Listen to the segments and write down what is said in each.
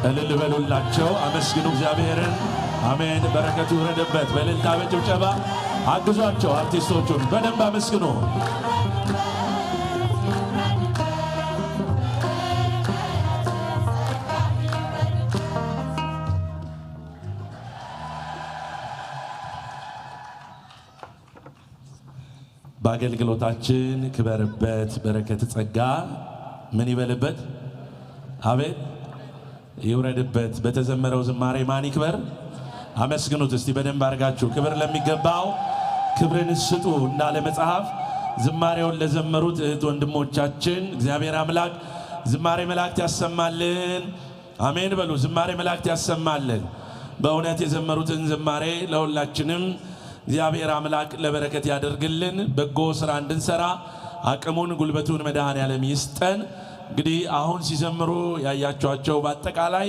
እልል በሉላቸው፣ አመስግኑ እግዚአብሔርን። አሜን። በረከቱ ይረድበት። በእልልታ በጭብጨባ አግዟቸው። አርቲስቶቹን በደንብ አመስግኑ። በአገልግሎታችን ክበርበት፣ በረከት ጸጋ ምን ይበልበት? አቤት ይውረድበት። በተዘመረው ዝማሬ ማን ይክበር? አመስግኑት እስቲ በደንብ አድርጋችሁ። ክብር ለሚገባው ክብርን ስጡ እንዳለ መጽሐፍ ዝማሬውን ለዘመሩት እህት ወንድሞቻችን እግዚአብሔር አምላክ ዝማሬ መላእክት ያሰማልን። አሜን በሉ። ዝማሬ መላእክት ያሰማልን። በእውነት የዘመሩትን ዝማሬ ለሁላችንም እግዚአብሔር አምላክ ለበረከት ያደርግልን። በጎ ሥራ እንድንሰራ አቅሙን ጉልበቱን መድኃኔዓለም ይስጠን። እንግዲህ አሁን ሲዘምሩ ያያችኋቸው በአጠቃላይ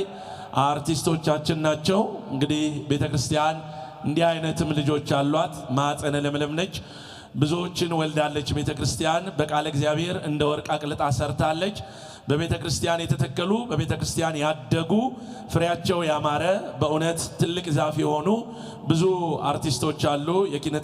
አርቲስቶቻችን ናቸው። እንግዲህ ቤተክርስቲያን እንዲህ አይነትም ልጆች አሏት። ማዕፀነ ለምለም ነች። ብዙዎችን ወልዳለች። ቤተክርስቲያን በቃለ እግዚአብሔር እንደ ወርቅ አቅልጣ ሰርታለች። በቤተክርስቲያን የተተከሉ በቤተክርስቲያን ያደጉ ፍሬያቸው ያማረ በእውነት ትልቅ ዛፍ የሆኑ ብዙ አርቲስቶች አሉ። የኪነ